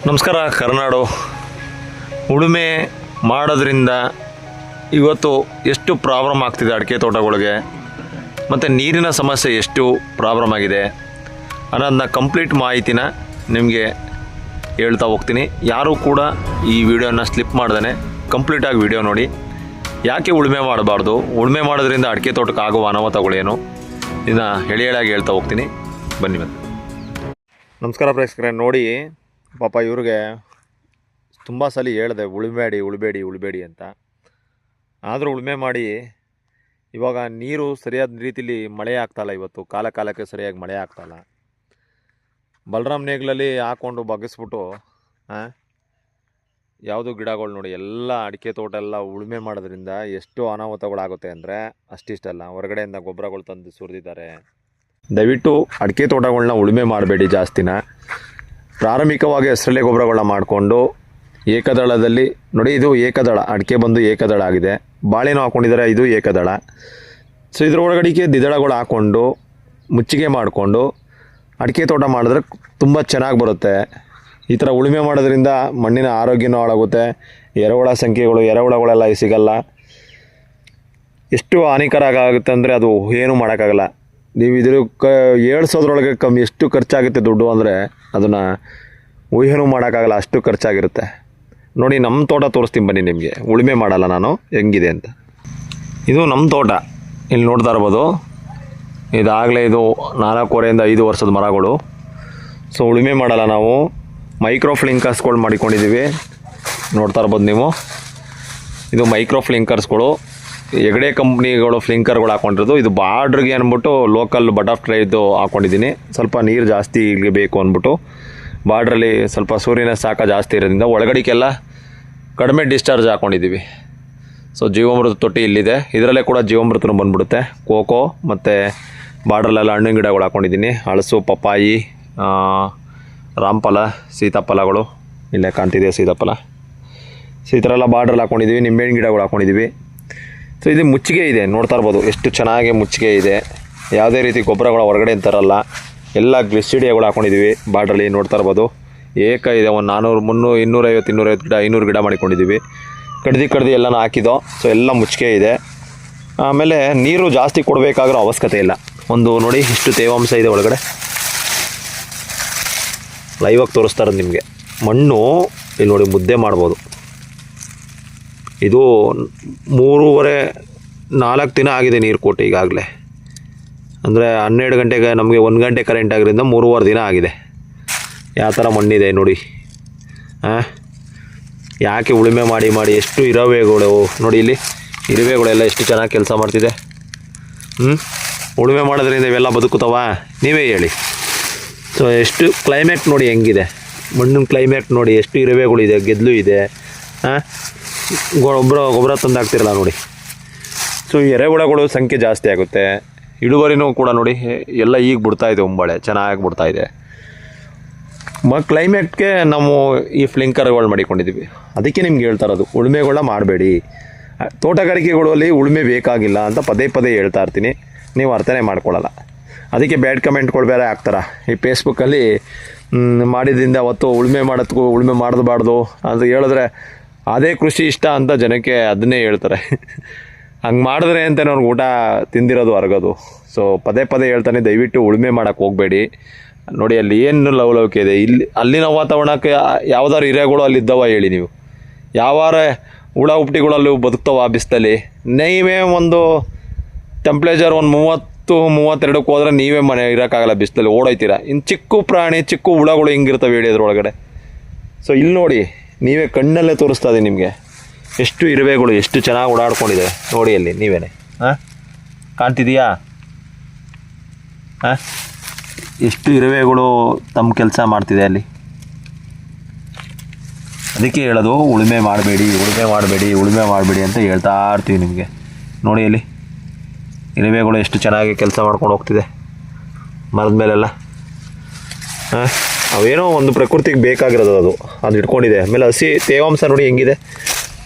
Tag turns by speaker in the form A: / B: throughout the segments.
A: ನಮಸ್ಕಾರ ಕರ್ನಾಡು. ಉಳುಮೆ ಮಾಡೋದ್ರಿಂದ ಇವತ್ತು ಎಷ್ಟು ಪ್ರಾಬ್ಲಮ್ ಆಗ್ತಿದೆ ಅಡಿಕೆ ತೋಟಗಳಿಗೆ, ಮತ್ತು ನೀರಿನ ಸಮಸ್ಯೆ ಎಷ್ಟು ಪ್ರಾಬ್ಲಮ್ ಆಗಿದೆ ಅನ್ನೋದನ್ನ ಕಂಪ್ಲೀಟ್ ಮಾಹಿತಿನ ನಿಮಗೆ ಹೇಳ್ತಾ ಹೋಗ್ತೀನಿ. ಯಾರೂ ಕೂಡ ಈ ವಿಡಿಯೋನ ಸ್ಲಿಪ್ ಮಾಡ್ದೇ ಕಂಪ್ಲೀಟಾಗಿ ವಿಡಿಯೋ ನೋಡಿ. ಯಾಕೆ ಉಳುಮೆ ಮಾಡಬಾರ್ದು, ಉಳುಮೆ ಮಾಡೋದ್ರಿಂದ ಅಡಿಕೆ ತೋಟಕ್ಕೆ ಆಗುವ ಅನಾಹುತಗಳೇನು, ಇದನ್ನು ಎಳೆಯಾಗಿ ಹೇಳ್ತಾ ಹೋಗ್ತೀನಿ. ಬನ್ನಿ ಮತ್ತೆ. ನಮಸ್ಕಾರ ಪ್ರೇಕ್ಷಕರೇ. ನೋಡಿ ಪಾಪ ಇವ್ರಿಗೆ ತುಂಬ ಸಲ ಹೇಳಿದೆ ಉಳ್ಬೇಡಿ ಅಂತ. ಆದರೂ ಉಳುಮೆ ಮಾಡಿ ಇವಾಗ ನೀರು ಸರಿಯಾದ ರೀತಿಲಿ ಮಳೆ ಆಗ್ತಾಯಿಲ್ಲ. ಇವತ್ತು ಕಾಲಕ್ಕೆ ಸರಿಯಾಗಿ ಮಳೆ ಆಗ್ತಾಯಿಲ್ಲ. ಬಲರಾಮ್ ನೇಗ್ಲಲ್ಲಿ ಹಾಕ್ಕೊಂಡು ಬಗ್ಗಿಸ್ಬಿಟ್ಟು ಯಾವುದು ಗಿಡಗಳು ನೋಡಿ ಎಲ್ಲ ಅಡಿಕೆ ತೋಟ ಎಲ್ಲ ಉಳುಮೆ ಮಾಡೋದ್ರಿಂದ ಎಷ್ಟು ಅನಾಹುತಗಳಾಗುತ್ತೆ ಅಂದರೆ ಅಷ್ಟಿಷ್ಟಲ್ಲ. ಹೊರಗಡೆಯಿಂದ ಗೊಬ್ಬರಗಳು ತಂದು ಸುರಿದಿದ್ದಾರೆ. ದಯವಿಟ್ಟು ಅಡಿಕೆ ತೋಟಗಳನ್ನ ಉಳುಮೆ ಮಾಡಬೇಡಿ ಜಾಸ್ತಿನ. ಪ್ರಾರಂಭಿಕವಾಗಿ ಹಸಿರೆಲೆ ಗೊಬ್ಬರಗಳನ್ನ ಮಾಡಿಕೊಂಡು ಏಕದಳದಲ್ಲಿ ನೋಡಿ, ಇದು ಏಕದಳ ಅಡಿಕೆ ಬಂದು ಏಕದಳ ಆಗಿದೆ. ಬಾಳೆನೂ ಹಾಕ್ಕೊಂಡಿದ್ದಾರೆ, ಇದು ಏಕದಳ. ಸೊ ಇದ್ರ ಒಳಗಡೆಗೆ ದ್ವಿದಳಗಳು ಹಾಕ್ಕೊಂಡು ಮುಚ್ಚಿಗೆ ಮಾಡಿಕೊಂಡು ಅಡಿಕೆ ತೋಟ ಮಾಡಿದ್ರೆ ತುಂಬ ಚೆನ್ನಾಗಿ ಬರುತ್ತೆ. ಈ ಥರ ಉಳುಮೆ ಮಾಡೋದ್ರಿಂದ ಮಣ್ಣಿನ ಆರೋಗ್ಯನೂ ಹಾಳಾಗುತ್ತೆ. ಎರೆಹುಳಗಳೆಲ್ಲ ಸಿಗಲ್ಲ. ಎಷ್ಟು ಹಾನಿಕರ ಆಗುತ್ತೆ ಅಂದರೆ ಅದು ಏನೂ ಮಾಡೋಕ್ಕಾಗಲ್ಲ. ನೀವು ಇದ್ರ ಏಳ್ಸೋದ್ರೊಳಗೆ ಎಷ್ಟು ಖರ್ಚಾಗುತ್ತೆ ದುಡ್ಡು ಅಂದರೆ ಅದನ್ನು ಊಹೆನೂ ಮಾಡೋಕ್ಕಾಗಲ್ಲ, ಅಷ್ಟು ಖರ್ಚಾಗಿರುತ್ತೆ. ನೋಡಿ ನಮ್ಮ ತೋಟ ತೋರಿಸ್ತೀನಿ ಬನ್ನಿ ನಿಮಗೆ. ಉಳುಮೆ ಮಾಡಲ್ಲ ನಾನು, ಹೆಂಗಿದೆ ಅಂತ. ಇದು ನಮ್ಮ ತೋಟ, ಇಲ್ಲಿ ನೋಡ್ತಾ ಇರ್ಬೋದು. ಇದಾಗಲೇ ಇದು 4.5 5 ವರ್ಷದ ಮರಗಳು. ಸೊ ಉಳುಮೆ ಮಾಡಲ್ಲ ನಾವು, ಮೈಕ್ರೋ ಫ್ಲಿಂಕರ್ಸ್ಗಳು ಮಾಡಿಕೊಂಡಿದ್ದೀವಿ. ನೋಡ್ತಾ ಇರ್ಬೋದು ನೀವು. ಇದು ಮೈಕ್ರೋ ಫ್ಲಿಂಕರ್ಸ್ಗಳು, ಹೆಗಡೆ ಕಂಪ್ನಿಗಳು ಫ್ಲಿಂಕರ್ಗಳು ಹಾಕ್ಕೊಂಡಿರೋದು. ಇದು ಬಾರ್ಡ್ರಿಗೆ ಅಂದ್ಬಿಟ್ಟು ಲೋಕಲ್ ಬಟರ್ಫ್ಲೈ ಇದು ಹಾಕ್ಕೊಂಡಿದ್ದೀನಿ. ಸ್ವಲ್ಪ ನೀರು ಜಾಸ್ತಿ ಇಲ್ಲಿಗೆ ಬೇಕು ಅಂದ್ಬಿಟ್ಟು ಬಾರ್ಡ್ರಲ್ಲಿ ಸ್ವಲ್ಪ ಸೂರ್ಯನ ಶಾಖ ಜಾಸ್ತಿ ಇರೋದ್ರಿಂದ ಒಳಗಡೆಗೆಲ್ಲ ಕಡಿಮೆ ಡಿಸ್ಚಾರ್ಜ್ ಹಾಕ್ಕೊಂಡಿದ್ದೀವಿ. ಸೊ ಜೀವಾಮೃತ ತೊಟ್ಟಿ ಇಲ್ಲಿದೆ, ಇದರಲ್ಲೇ ಕೂಡ ಜೀವಾಮೃತನೂ ಬಂದ್ಬಿಡುತ್ತೆ. ಕೋಕೋ ಮತ್ತು ಬಾರ್ಡ್ರಲ್ಲೆಲ್ಲ ಹಣ್ಣಿನ ಗಿಡಗಳು ಹಾಕ್ಕೊಂಡಿದ್ದೀನಿ. ಹಳಸು, ಪಪ್ಪಾಯಿ, ರಾಮಫಲ, ಸೀತಾಫಲಗಳು ಇಲ್ಲೇ ಕಾಣ್ತಿದೆ. ಸೀತಾಫಲ, ಸೊ ಈ ಥರ ಎಲ್ಲ ಬಾರ್ಡ್ರಲ್ಲಿ ಹಾಕ್ಕೊಂಡಿದ್ದೀವಿ. ನಿಂಬೆಹಣ್ಣು ಗಿಡಗಳು ಹಾಕ್ಕೊಂಡಿದ್ದೀವಿ. ಸೊ ಇದು ಮುಚ್ಚಿಗೆ ಇದೆ, ನೋಡ್ತಾ ಇರ್ಬೋದು ಎಷ್ಟು ಚೆನ್ನಾಗಿ ಮುಚ್ಚಿಗೆ ಇದೆ. ಯಾವುದೇ ರೀತಿ ಗೊಬ್ಬರಗಳು ಹೊರಗಡೆ ತರಲ್ಲ. ಎಲ್ಲ ಗ್ಲಿಸಿಡಿಯಾಗಳು ಹಾಕ್ಕೊಂಡಿದ್ದೀವಿ ಬಾರ್ಡ್ರಲ್ಲಿ. ನೋಡ್ತಾ ಇರ್ಬೋದು ಏಕ ಇದೆ. ಒಂದು 400 300 250 250 ಗಿಡ 500 ಗಿಡ ಮಾಡಿಕೊಂಡಿದ್ದೀವಿ. ಕಡ್ದು ಎಲ್ಲನೂ ಹಾಕಿದೋ. ಸೊ ಎಲ್ಲ ಮುಚ್ಚಿಗೆ ಇದೆ. ಆಮೇಲೆ ನೀರು ಜಾಸ್ತಿ ಕೊಡಬೇಕಾಗಿರೋ ಅವಶ್ಯಕತೆ ಇಲ್ಲ. ಒಂದು ನೋಡಿ ಇಷ್ಟು ತೇವಾಂಶ ಇದೆ ಒಳಗಡೆ. ಲೈವಾಗಿ ತೋರಿಸ್ತಾ ಇರೋದು ನಿಮಗೆ. ಮಣ್ಣು ಇಲ್ಲಿ ನೋಡಿ ಮುದ್ದೆ ಮಾಡ್ಬೋದು. ಇದು 3.5-4 ದಿನ ಆಗಿದೆ ನೀರು ಕೊಟ್ಟು ಈಗಾಗಲೇ. ಅಂದರೆ 12 ಗಂಟೆಗೆ ನಮಗೆ 1 ಗಂಟೆ ಕರೆಂಟ್ ಆಗಿರೋದ್ರಿಂದ 3.5 ದಿನ ಆಗಿದೆ. ಯಾವ ಥರ ಮಣ್ಣಿದೆ ನೋಡಿ. ಯಾಕೆ ಉಳುಮೆ ಮಾಡಿ ಎಷ್ಟು ಇರುವೆಗಳು ನೋಡಿ, ಇಲ್ಲಿ ಇರುವೆಗಳೆಲ್ಲ ಎಷ್ಟು ಚೆನ್ನಾಗಿ ಕೆಲಸ ಮಾಡ್ತಿದೆ. ಉಳುಮೆ ಮಾಡೋದ್ರಿಂದ ಇವೆಲ್ಲ ಬದುಕುತ್ತವ, ನೀವೇ ಹೇಳಿ. ಸೊ ಎಷ್ಟು ಕ್ಲೈಮೇಟ್ ನೋಡಿ ಹೆಂಗಿದೆ, ಮಣ್ಣಿನ ಕ್ಲೈಮೇಟ್ ನೋಡಿ. ಎಷ್ಟು ಇರುವೆಗಳಿದೆ, ಗೆದ್ಲು ಇದೆ. ಗೊಬ್ಬರ ತಂದು ಹಾಕ್ತಿರಲ್ಲ ನೋಡಿ. ಸೊ ಎರೆಹುಳಗಳು ಸಂಖ್ಯೆ ಜಾಸ್ತಿ ಆಗುತ್ತೆ. ಇಳುವರಿನೂ ಕೂಡ ನೋಡಿ ಎಲ್ಲ ಈಗ ಬಿಡ್ತಾಯಿದೆ. ಒಂಬಳೆ ಚೆನ್ನಾಗಿ ಬಿಡ್ತಾಯಿದೆ. ಕ್ಲೈಮೇಟ್ಗೆ ನಾವು ಈ ಫ್ಲಿಂಕರ್ಗಳು ಮಾಡಿಕೊಂಡಿದ್ದೀವಿ. ಅದಕ್ಕೆ ನಿಮ್ಗೆ ಹೇಳ್ತಾ ಇರೋದು ಉಳುಮೆಗಳನ್ನ ಮಾಡಬೇಡಿ. ತೋಟಗಾರಿಕೆಗಳಲ್ಲಿ ಉಳುಮೆ ಬೇಕಾಗಿಲ್ಲ ಅಂತ ಪದೇ ಹೇಳ್ತಾ ಇರ್ತೀನಿ. ನೀವು ಅರ್ಥನೇ ಮಾಡ್ಕೊಳ್ಳಲ್ಲ. ಅದಕ್ಕೆ ಬ್ಯಾಡ್ ಕಮೆಂಟ್ಗಳು ಬೇರೆ ಹಾಕ್ತಾರೆ ಈ ಫೇಸ್ಬುಕ್ಕಲ್ಲಿ. ಮಾಡಿದ್ರಿಂದ ಅವತ್ತು ಉಳುಮೆ ಮಾಡಬಾರ್ದು ಅಂತ ಹೇಳಿದ್ರೆ ಅದೇ ಕೃಷಿ ಇಷ್ಟ ಅಂತ ಜನಕ್ಕೆ ಅದನ್ನೇ ಹೇಳ್ತಾರೆ. ಹಂಗೆ ಮಾಡಿದ್ರೆ ಅಂತ ಅವ್ರಿಗೆ ಊಟ ತಿಂದಿರೋದು ಹೊರಗೋದು. ಸೊ ಪದೇ ಹೇಳ್ತಾನೆ, ದಯವಿಟ್ಟು ಉಳುಮೆ ಮಾಡೋಕ್ಕೆ ಹೋಗಬೇಡಿ. ನೋಡಿ ಅಲ್ಲಿ ಏನು ಲವಲವಿಕೆ ಇದೆ. ಅಲ್ಲಿನ ವಾತಾವರಣಕ್ಕೆ ಯಾವ್ದಾದ್ರು ಹಿರೇಗಳು ಅಲ್ಲಿದ್ದವ ಹೇಳಿ ನೀವು. ಯಾವಾರ ಹುಳ ಹುಪ್ಟಿಗಳಲ್ಲಿ ಬದುಕ್ತಾವ ಬಿಸಿಲಲ್ಲಿ. ನೀವೇ ಒಂದು ಟೆಂಪ್ರೇಚರ್ ಒಂದು 30-32ಕ್ಕೆ ಹೋದ್ರೆ ನೀವೇ ಮನೆ ಇರೋಕ್ಕಾಗಲ್ಲ, ಬಿಸಿಲಲ್ಲಿ ಓಡೋಯ್ತೀರ. ಇನ್ನು ಚಿಕ್ಕ ಪ್ರಾಣಿ ಚಿಕ್ಕ ಹುಳಗಳು ಹಿಂಗಿರ್ತವೆ ಹೇಳಿ ಅದ್ರೊಳಗಡೆ. ಸೊ ಇಲ್ಲಿ ನೋಡಿ, ನೀವೇ ಕಣ್ಣಲ್ಲೇ ತೋರಿಸ್ತಾ ಇದೆ ನಿಮಗೆ ಎಷ್ಟು ಇರುವೆಗಳು ಎಷ್ಟು ಚೆನ್ನಾಗಿ ಓಡಾಡ್ಕೊಂಡಿದೆ ನೋಡಿ. ಅಲ್ಲಿ ನೀವೇನೆ ಕಾಣ್ತಿದೆಯಾ? ಎಷ್ಟು ಇರುವೆಗಳು ತಮ್ಮ ಕೆಲಸ ಮಾಡ್ತಿದೆ ಅಲ್ಲಿ. ಅದಕ್ಕೆ ಹೇಳೋದು ಉಳುಮೆ ಮಾಡಬೇಡಿ ಅಂತ ಹೇಳ್ತಾ ಇರ್ತೀವಿ ನಿಮಗೆ. ನೋಡಿ ಅಲ್ಲಿ ಇರುವೆಗಳು ಎಷ್ಟು ಚೆನ್ನಾಗಿ ಕೆಲಸ ಮಾಡ್ಕೊಂಡು ಹೋಗ್ತಿದೆ ಮರದ ಮೇಲೆಲ್ಲ. ಅವೇನೋ ಒಂದು ಪ್ರಕೃತಿಗೆ ಬೇಕಾಗಿರೋದು ಅದು ಇಟ್ಕೊಂಡಿದೆ. ಆಮೇಲೆ ಹಸಿ ತೇವಾಂಶ ನೋಡಿ ಹೆಂಗಿದೆ.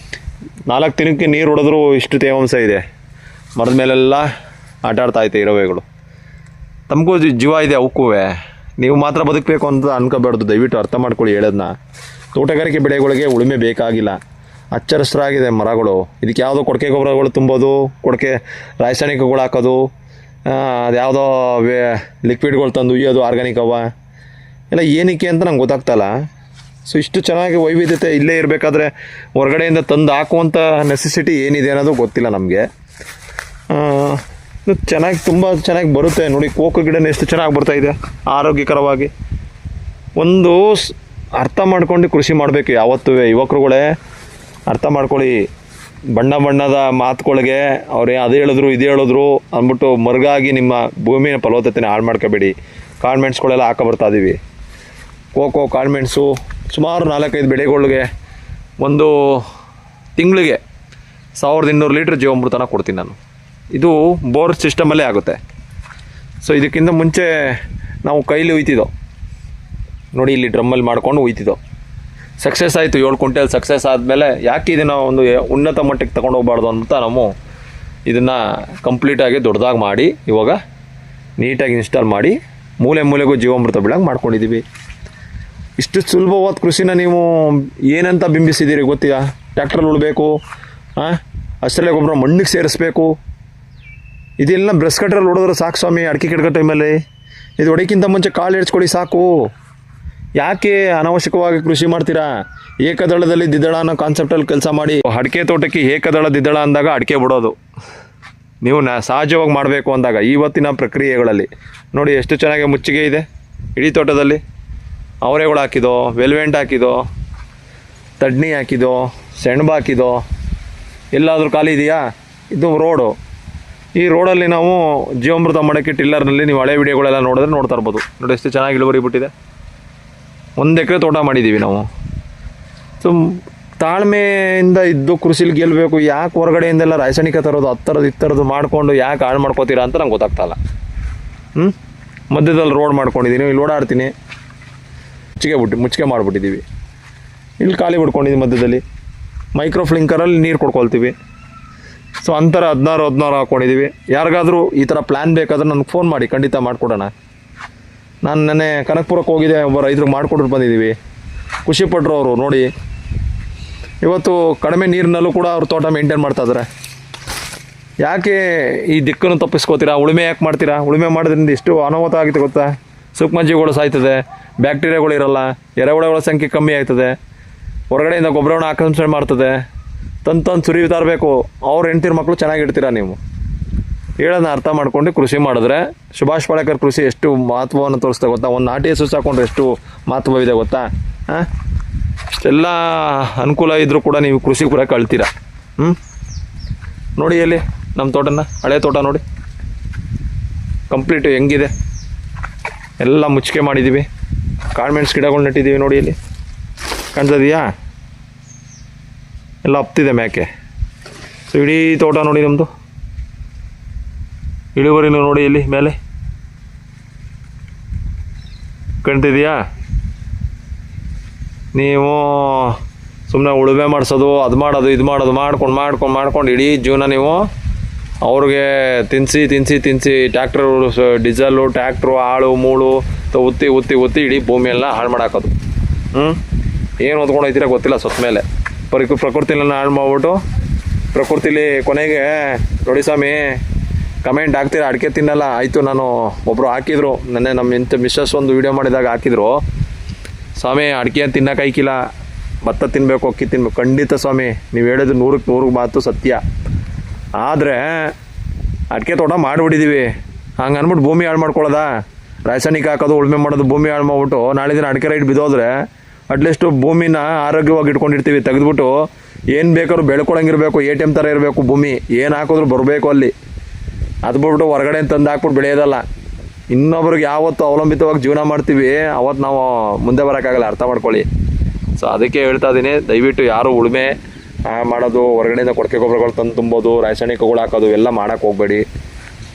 A: 4 ದಿನಕ್ಕೆ ನೀರು ಹೊಡೆದ್ರೂ ಇಷ್ಟು ತೇವಾಂಶ ಇದೆ. ಮರದ ಮೇಲೆಲ್ಲ ಆಟ ಆಡ್ತಾಯಿದೆ ಇರುವೆಗಳು. ತಮಗೂ ಜೀವ ಇದೆ ಅವಕ್ಕೂ. ನೀವು ಮಾತ್ರ ಬದುಕಬೇಕು ಅಂತ ಅನ್ಕೋಬಾರ್ದು. ದಯವಿಟ್ಟು ಅರ್ಥ ಮಾಡ್ಕೊಳ್ಳಿ ಹೇಳೋದನ್ನ. ತೋಟಗಾರಿಕೆ ಬೆಳೆಗಳಿಗೆ ಉಳುಮೆ ಬೇಕಾಗಿಲ್ಲ. ಅಚ್ಚರಸರಾಗಿದೆ ಮರಗಳು. ಇದಕ್ಕೆ ಯಾವುದೋ ಕೊಡಕೆ ಗೊಬ್ಬರಗಳು ತುಂಬೋದು, ಕೊಡಕೆ ರಾಸಾಯನಿಕಗಳು ಹಾಕೋದು, ಅದ್ಯಾವುದೋ ಲಿಕ್ವಿಡ್ಗಳು ತಂದು ಉಯ್ಯೋದು, ಆರ್ಗ್ಯಾನಿಕ್ ಅವ ಎಲ್ಲ ಏನಕ್ಕೆ ಅಂತ ನಂಗೆ ಗೊತ್ತಾಗ್ತಲ್ಲ. ಸೊ ಇಷ್ಟು ಚೆನ್ನಾಗಿ ವೈವಿಧ್ಯತೆ ಇಲ್ಲೇ ಇರಬೇಕಾದ್ರೆ ಹೊರಗಡೆಯಿಂದ ತಂದು ಹಾಕುವಂಥ ನೆಸೆಸಿಟಿ ಏನಿದೆ ಅನ್ನೋದು ಗೊತ್ತಿಲ್ಲ ನಮಗೆ. ಚೆನ್ನಾಗಿ ತುಂಬ ಚೆನ್ನಾಗಿ ಬರುತ್ತೆ ನೋಡಿ. ಕೋಕು ಗಿಡನ ಎಷ್ಟು ಚೆನ್ನಾಗಿ ಬರ್ತಾಯಿದೆ ಆರೋಗ್ಯಕರವಾಗಿ. ಒಂದು ಅರ್ಥ ಮಾಡ್ಕೊಂಡು ಕೃಷಿ ಮಾಡಬೇಕು ಯಾವತ್ತೂ. ಯುವಕರುಗಳೇ ಅರ್ಥ ಮಾಡ್ಕೊಳ್ಳಿ. ಬಣ್ಣ ಬಣ್ಣದ ಮಾತುಗಳಿಗೆ ಅವ್ರು ಅದು ಹೇಳಿದ್ರು ಇದು ಹೇಳಿದ್ರು ಅಂದ್ಬಿಟ್ಟು ಮರುಗಾಗಿ ನಿಮ್ಮ ಭೂಮಿಯ ಫಲವತ್ತತೆನ ಹಾಳು ಮಾಡ್ಕೋಬೇಡಿ. ಕಾಳ್ಮೆಣ್ಸ್ಗಳೆಲ್ಲ ಹಾಕಬರ್ತಾ ಇದ್ದೀವಿ. ಕೋಕೋ, ಕಾಳ್ಮೆಣಸು ಸುಮಾರು 4-5 ಬೆಳೆಗಳಿಗೆ ಒಂದು ತಿಂಗಳಿಗೆ 1200 ಲೀಟ್ರ್ ಜೀವಾಮೃತನ ಕೊಡ್ತೀನಿ ನಾನು. ಇದು ಬೋರ್ ಸಿಸ್ಟಮಲ್ಲೇ ಆಗುತ್ತೆ. ಸೊ ಇದಕ್ಕಿಂತ ಮುಂಚೆ ನಾವು ಕೈಲಿ ಉಯ್ತಿದ್ದೋ ನೋಡಿ, ಇಲ್ಲಿ ಡ್ರಮ್ಮಲ್ಲಿ ಮಾಡ್ಕೊಂಡು ಉಯ್ತಿದ್ದೋ. ಸಕ್ಸಸ್ ಆಯಿತು. 7 ಕ್ವಿಂಟಲ್ ಸಕ್ಸಸ್ ಆದಮೇಲೆ ಯಾಕೆ ಇದನ್ನು ಒಂದು ಉನ್ನತ ಮಟ್ಟಕ್ಕೆ ತಗೊಂಡು ಹೋಗ್ಬಾರ್ದು ಅಂತ ನಾವು ಇದನ್ನು ಕಂಪ್ಲೀಟಾಗಿ ದೊಡ್ಡದಾಗಿ ಮಾಡಿ ಇವಾಗ ನೀಟಾಗಿ ಇನ್ಸ್ಟಾಲ್ ಮಾಡಿ ಮೂಲೆ ಮೂಲೆಗೂ ಜೀವಾಮೃತ ಬೆಳಗ್ಗೆ ಮಾಡ್ಕೊಂಡಿದ್ದೀವಿ. ಇಷ್ಟು ಸುಲಭವಾದ ಕೃಷಿನ ನೀವು ಏನಂತ ಬಿಂಬಿಸಿದ್ದೀರಿ ಗೊತ್ತೀಯಾ? ಟ್ರ್ಯಾಕ್ಟ್ರಲ್ಲಿ ಉಳಬೇಕು, ಹಸಿರೆಲೆ ಗೊಬ್ಬರ ಮಣ್ಣಿಗೆ ಸೇರಿಸ್ಬೇಕು, ಇದೆಲ್ಲ ಬ್ರಷ್ ಕಟ್ರಲ್ಲಿ ಹೊಡೆದ್ರೆ ಸಾಕು ಸ್ವಾಮಿ. ಅಡಿಕೆ ಗಿಡದ ಟೈಮಲ್ಲಿ ಇದು ಹೊಡೋಕ್ಕಿಂತ ಮುಂಚೆ ಕಾಳು ಎಡ್ಸ್ಕೊಡಿ ಸಾಕು. ಯಾಕೆ ಅನಾವಶ್ಯಕವಾಗಿ ಕೃಷಿ ಮಾಡ್ತೀರಾ? ಏಕದಳದಲ್ಲಿ ದಿದ್ದಳ ಅನ್ನೋ ಕಾನ್ಸೆಪ್ಟಲ್ಲಿ ಕೆಲಸ ಮಾಡಿ. ಅಡಿಕೆ ತೋಟಕ್ಕೆ ಏಕದಳ ದಿದ್ದಳ ಅಂದಾಗ ಅಡಿಕೆ ಬಿಡೋದು ನೀವು ಸಹಜವಾಗಿ ಮಾಡಬೇಕು ಅಂದಾಗ ಇವತ್ತಿನ ಪ್ರಕ್ರಿಯೆಗಳಲ್ಲಿ ನೋಡಿ ಎಷ್ಟು ಚೆನ್ನಾಗಿ ಮುಚ್ಚಿಗೆ ಇದೆ. ಇಡೀ ತೋಟದಲ್ಲಿ ಅವರೆಗಳು ಹಾಕಿದೋ, ವೆಲ್ವೆಂಟ್ ಹಾಕಿದೋ, ತಡ್ನಿ ಹಾಕಿದೋ, ಸೆಣಬು ಹಾಕಿದೋ, ಎಲ್ಲಾದರೂ ಖಾಲಿ ಇದೆಯಾ? ಇದು ರೋಡು. ಈ ರೋಡಲ್ಲಿ ನಾವು ಜೀವಾಮೃತ ಮಾಡೋಕ್ಕೆ ಟಿಲ್ಲರ್ನಲ್ಲಿ ನೀವು ಹಳೆ ವಿಡಿಯೋಗಳೆಲ್ಲ ನೋಡಿದ್ರೆ ನೋಡ್ತಾ ಇರ್ಬೋದು. ನೋಡಿ ಎಷ್ಟು ಚೆನ್ನಾಗಿ ಇಳುವರಿ ಬಿಟ್ಟಿದೆ. 1 ಎಕರೆ ತೋಟ ಮಾಡಿದ್ದೀವಿ ನಾವು. ಸೊ ತಾಳ್ಮೆಯಿಂದ ಇದ್ದು ಕೃಷಿಲಿ ಗೆಲ್ಲಬೇಕು. ಯಾಕೆ ಹೊರಗಡೆಯಿಂದೆಲ್ಲ ರಾಸಾಯನಿಕ ತರೋದು, ಇತ್ತರದ್ದು ಮಾಡಿಕೊಂಡು ಯಾಕೆ ಹಾಳು ಮಾಡ್ಕೋತೀರಾ ಅಂತ ನಂಗೆ ಗೊತ್ತಾಗ್ತಾಯಿಲ್ಲ. ಮಧ್ಯದಲ್ಲಿ ರೋಡ್ ಮಾಡ್ಕೊಂಡಿದ್ದೀನಿ, ಇಲ್ಲಿ ಓಡಾಡ್ತೀನಿ, ಮುಚ್ಚಿಗೆ ಮಾಡಿಬಿಟ್ಟಿದ್ದೀವಿ. ಇಲ್ಲಿ ಖಾಲಿ ಬಿಡ್ಕೊಂಡಿದ್ದೀವಿ ಮಧ್ಯದಲ್ಲಿ. ಮೈಕ್ರೋ ಫ್ಲಿಂಕರಲ್ಲಿ ನೀರು ಕೊಡ್ಕೊಳ್ತೀವಿ. ಸೊ ಅಂತರ 16 ಹಾಕ್ಕೊಂಡಿದ್ದೀವಿ. ಯಾರಿಗಾದರೂ ಈ ಥರ ಪ್ಲ್ಯಾನ್ ಬೇಕಾದ್ರೆ ನನಗೆ ಫೋನ್ ಮಾಡಿ, ಖಂಡಿತ ಮಾಡಿಕೊಡೋಣ. ನಾನು ನೆನ್ನೆ ಕನಕಪುರಕ್ಕೆ ಹೋಗಿದ್ದೆ, ಒಬ್ಬ ರೈತರು ಮಾಡಿಕೊಟ್ಟು ಬಂದಿದ್ದೀವಿ. ಖುಷಿಪಟ್ಟರು ಅವರು ನೋಡಿ. ಇವತ್ತು ಕಡಿಮೆ ನೀರಿನಲ್ಲೂ ಕೂಡ ಅವ್ರ ತೋಟ ಮೇಂಟೈನ್ ಮಾಡ್ತಾಯಿದ್ದಾರೆ. ಯಾಕೆ ಈ ದಿಕ್ಕನ್ನು ತಪ್ಪಿಸ್ಕೋತೀರಾ? ಉಳುಮೆ ಯಾಕೆ ಮಾಡ್ತೀರಾ? ಉಳುಮೆ ಮಾಡೋದ್ರಿಂದ ಎಷ್ಟು ಅನಾಹುತ ಆಗುತ್ತೆ ಗೊತ್ತಾ? ಸೂಕ್ಷ್ಮಜೀವಿಗಳು ಸಾಯ್ತದೆ, ಬ್ಯಾಕ್ಟೀರಿಯಾಗಳು ಇರೋಲ್ಲ, ಎರೆಹುಳಗಳ ಸಂಖ್ಯೆ ಕಮ್ಮಿ ಆಗ್ತದೆ, ಹೊರಗಡೆಯಿಂದ ಗೊಬ್ಬರವನ್ನು ಆಕರ್ಷಣೆ ಮಾಡ್ತದೆ. ತಂದು ಸುರಿತಾ ಇರಬೇಕು. ಅವ್ರ ಹೆಂಡ್ತಿರ ಮಕ್ಕಳು ಚೆನ್ನಾಗಿಡ್ತೀರಾ ನೀವು. ಹೇಳೋದನ್ನ ಅರ್ಥ ಮಾಡ್ಕೊಂಡು ಕೃಷಿ ಮಾಡಿದ್ರೆ ಸುಭಾಷ್ ಪಾಳೇಕರ್ ಕೃಷಿ ಎಷ್ಟು ಮಹತ್ವವನ್ನು ತೋರಿಸ್ತಾ ಗೊತ್ತಾ? ಒಂದು ನಾಟಿ ಹಸು ಸಾಕೊಂಡ್ರೆ ಎಷ್ಟು ಮಹತ್ವವಿದೆ ಗೊತ್ತಾ? ಇಷ್ಟೆಲ್ಲ ಅನುಕೂಲ ಇದ್ದರೂ ಕೂಡ ನೀವು ಕೃಷಿಗೆ ಬರೋಕೆ ಅಳ್ತೀರಾ. ನೋಡಿ ಎಲ್ಲಿ ನಮ್ಮ ತೋಟನ, ಹಳೆ ತೋಟ ನೋಡಿ ಕಂಪ್ಲೀಟು ಹೆಂಗಿದೆ. ಎಲ್ಲ ಮುಚ್ಚಿಗೆ ಮಾಡಿದ್ದೀವಿ. ಕಾಳ್ಮೆಣ್ಸು ಗಿಡಗಳು ನೆಟ್ಟಿದ್ದೀವಿ ನೋಡಿ, ಇಲ್ಲಿ ಕಾಣ್ತದೆಯಾ? ಎಲ್ಲ ಹಪ್ತಿದೆ ಮ್ಯಾಕೆ. ಸೊ ಇಡೀ ತೋಟ ನೋಡಿ ನಮ್ಮದು. ಇಳುವರಿನೂ ನೋಡಿ ಇಲ್ಲಿ ಮೇಲೆ ಕಾಣ್ತಿದೆಯಾ? ನೀವು ಸುಮ್ಮನೆ ಉಳುಮೆ ಮಾಡಿಸೋದು, ಅದು ಮಾಡೋದು, ಇದು ಮಾಡೋದು ಮಾಡ್ಕೊಂಡು ಇಡೀ ಜೀವನ ನೀವು ಅವ್ರಿಗೆ ತಿನ್ನಿಸಿ ಟ್ಯಾಕ್ಟ್ರು, ಡೀಸೆಲ್ಲು, ಟ್ಯಾಕ್ಟ್ರು, ಆಳು ಮೂಳು ಉತ್ತಿ ಇಡೀ ಭೂಮಿಯೆಲ್ಲ ಹಾಳು ಮಾಡಾಕೋದು. ಏನು ಹೊತ್ಕೊಂಡು ಹೋಗ್ತೀರಾ ಗೊತ್ತಿಲ್ಲ. ಸೊತ್ತ ಮೇಲೆ ಪ್ರಕೃತಿನ ಹಾಳು ಮಾಡ್ಬಿಟ್ಟು ಪ್ರಕೃತಿಲಿ ಕೊನೆಗೆ ನೋಡಿ ಸ್ವಾಮಿ ಕಮೆಂಟ್ ಹಾಕ್ತೀರಾ ಅಡಿಕೆ ತಿನ್ನಲ್ಲ. ಆಯಿತು, ನಾನು ಒಬ್ಬರು ಹಾಕಿದ್ರು ನೆನ್ನೆ, ನಮ್ಮ ಮಿಸ್ಸಸ್ ಒಂದು ವೀಡಿಯೋ ಮಾಡಿದಾಗ ಹಾಕಿದ್ರು, ಸ್ವಾಮಿ ಅಡಿಕೆ ತಿನ್ನೋಕ್ಕಾಯ್ಕಿಲ್ಲ, ಭತ್ತ ತಿನ್ನಬೇಕು, ಅಕ್ಕಿ ತಿನ್ನಬೇಕು. ಖಂಡಿತ ಸ್ವಾಮಿ, ನೀವು ಹೇಳಿದ್ರು 100% ಮಾತು ಸತ್ಯ. ಆದರೆ ಅಡಿಕೆ ತೋಟ ಮಾಡಿಬಿಟ್ಟಿದ್ದೀವಿ, ಹಂಗೆ ಅಂದ್ಬಿಟ್ಟು ಭೂಮಿ ಹಾಳು ಮಾಡ್ಕೊಳ್ಳೋದಾ? ರಾಸಾಯನಿಕ ಹಾಕೋದು, ಉಳುಮೆ ಮಾಡೋದು, ಭೂಮಿ ಹಾಳು ಮಾಡ್ಬಿಟ್ಟು ನಾಳೆ ದಿನ ಅಡಿಕೆ ರೈಟ್ ಬಿದ್ದೋದ್ರೆ ಅಟ್ಲೀಸ್ಟು ಭೂಮಿನ ಆರೋಗ್ಯವಾಗಿ ಇಟ್ಕೊಂಡಿರ್ತೀವಿ. ತೆಗೆದುಬಿಟ್ಟು ಏನು ಬೇಕಾದ್ರೂ ಬೆಳ್ಕೊಳಂಗಿರಬೇಕು, ATM ಥರ ಇರಬೇಕು ಭೂಮಿ. ಏನು ಹಾಕಿದ್ರು ಬರಬೇಕು ಅಲ್ಲಿ. ಅದು ಬಿಟ್ಬಿಟ್ಟು ಹೊರಗಡೆ ತಂದು ಹಾಕ್ಬಿಟ್ಟು ಬೆಳೆಯೋದಲ್ಲ. ಇನ್ನೊಬ್ರಿಗೆ ಯಾವತ್ತು ಅವಲಂಬಿತವಾಗಿ ಜೀವನ ಮಾಡ್ತೀವಿ ಅವತ್ತು ನಾವು ಮುಂದೆ ಬರೋಕ್ಕಾಗಲ್ಲ, ಅರ್ಥ ಮಾಡ್ಕೊಳ್ಳಿ. ಸೊ ಅದಕ್ಕೆ ಹೇಳ್ತಾ ಇದ್ದೀನಿ, ದಯವಿಟ್ಟು ಯಾರು ಉಳುಮೆ ಮಾಡೋದು, ಹೊರಗಡೆಯಿಂದ ಕೊಡಕೆ ಗೊಬ್ಬರಗಳು ತಂದು ತುಂಬೋದು, ರಾಸಾಯನಿಕಗಳು ಹಾಕೋದು ಎಲ್ಲ ಮಾಡೋಕ್ಕೆ ಹೋಗಬೇಡಿ.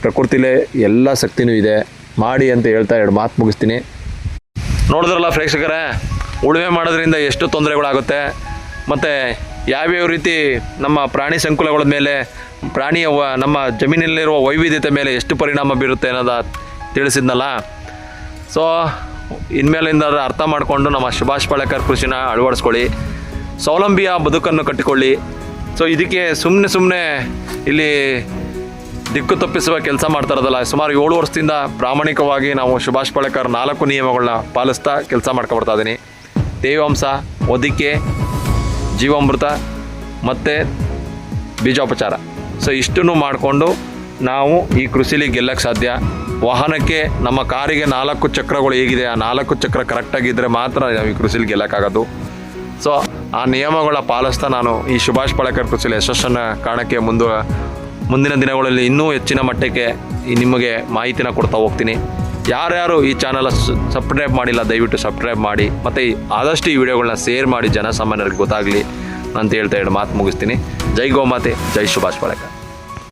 A: ಪ್ರಕೃತಿಲೇ ಎಲ್ಲ ಶಕ್ತಿನೂ ಇದೆ, ಮಾಡಿ ಅಂತ ಹೇಳ್ತಾ 2 ಮಾತು ಮುಗಿಸ್ತೀನಿ. ನೋಡಿದ್ರಲ್ಲ ಪ್ರೇಕ್ಷಕರೇ, ಉಳುಮೆ ಮಾಡೋದ್ರಿಂದ ಎಷ್ಟು ತೊಂದರೆಗಳಾಗುತ್ತೆ ಮತ್ತು ಯಾವ್ಯಾವ ರೀತಿ ನಮ್ಮ ಪ್ರಾಣಿ ಸಂಕುಲಗಳ ಮೇಲೆ, ಪ್ರಾಣಿಯ ನಮ್ಮ ಜಮೀನಲ್ಲಿರುವ ವೈವಿಧ್ಯತೆ ಮೇಲೆ ಎಷ್ಟು ಪರಿಣಾಮ ಬೀರುತ್ತೆ ಅನ್ನೋದು ತಿಳಿಸಿದ್ನಲ್ಲ. ಸೊ ಇನ್ಮೇಲಿಂದ ಅರ್ಥ ಮಾಡಿಕೊಂಡು ನಮ್ಮ ಸುಭಾಷ್ ಪಾಳೇಕರ್ ಕೃಷಿನ ಅಳವಡಿಸ್ಕೊಳ್ಳಿ, ಸ್ವಾವಲಂಬಿಯ ಬದುಕನ್ನು ಕಟ್ಟಿಕೊಳ್ಳಿ. ಸೊ ಇದಕ್ಕೆ ಸುಮ್ಮನೆ ಇಲ್ಲಿ ದಿಕ್ಕು ತಪ್ಪಿಸುವ ಕೆಲಸ ಮಾಡ್ತಾ ಇರೋದಲ್ಲ. ಸುಮಾರು 7 ವರ್ಷದಿಂದ ಪ್ರಾಮಾಣಿಕವಾಗಿ ನಾವು ಸುಭಾಷ್ ಪಾಳೇಕರ್ 4 ನಿಯಮಗಳನ್ನ ಪಾಲಿಸ್ತಾ ಕೆಲಸ ಮಾಡ್ಕೊಬರ್ತಾ ಇದ್ದೀನಿ. ತೇವಾಂಶ, ಹೊದಿಕೆ, ಜೀವಾಮೃತ ಮತ್ತು ಬೀಜೋಪಚಾರ. ಸೊ ಇಷ್ಟನ್ನು ಮಾಡಿಕೊಂಡು ನಾವು ಈ ಕೃಷಿಲಿ ಗೆಲ್ಲಕ್ಕೆ ಸಾಧ್ಯ. ವಾಹನಕ್ಕೆ ನಮ್ಮ ಕಾರಿಗೆ 4 ಚಕ್ರಗಳು ಹೇಗಿದೆ, ಆ 4 ಚಕ್ರ ಕರೆಕ್ಟಾಗಿದ್ದರೆ ಮಾತ್ರ ನಾವು ಈ ಕೃಷಿಲಿ ಗೆಲ್ಲಕ್ಕಾಗೋದು. ಸೊ ಆ ನಿಯಮಗಳ ಪಾಲಿಸ್ತಾ ನಾನು ಈ ಸುಭಾಷ್ ಪಾಳೇಕರ್ ಕೃಷಿಲಿ ಯಶಸ್ಸನ್ನು ಕಾರಣಕ್ಕೆ ಮುಂದಿನ ದಿನಗಳಲ್ಲಿ ಇನ್ನೂ ಹೆಚ್ಚಿನ ಮಟ್ಟಕ್ಕೆ ನಿಮಗೆ ಮಾಹಿತಿನ ಕೊಡ್ತಾ ಹೋಗ್ತೀನಿ. ಯಾರ್ಯಾರು ಈ ಚಾನಲ್ ಸಬ್ಸ್ಕ್ರೈಬ್ ಮಾಡಿಲ್ಲ ದಯವಿಟ್ಟು ಸಬ್ಸ್ಕ್ರೈಬ್ ಮಾಡಿ, ಮತ್ತು ಆದಷ್ಟು ಈ ವಿಡಿಯೋಗಳನ್ನ ಶೇರ್ ಮಾಡಿ ಜನಸಾಮಾನ್ಯರಿಗೆ ಗೊತ್ತಾಗಲಿ ಅಂತ ಹೇಳ್ತಾ ಮಾತು ಮುಗಿಸ್ತೀನಿ. ಜೈ ಗೋಮಾತೆ, ಜೈ ಸುಭಾಷ್ ಪಾಳೇಕರ್.